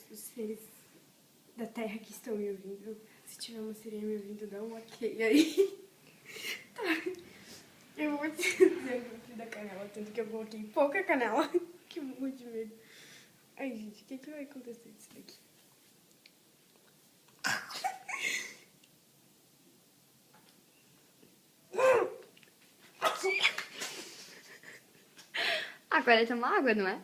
os seres da Terra que estão me ouvindo. Se tiver uma sereia me ouvindo, dá um ok aí. Tá. Eu vou te dizer o fio da canela, tanto que eu coloquei pouca canela. Que morro de medo. Ai, gente, o que vai acontecer disso daqui? Agora é tomar água, não é?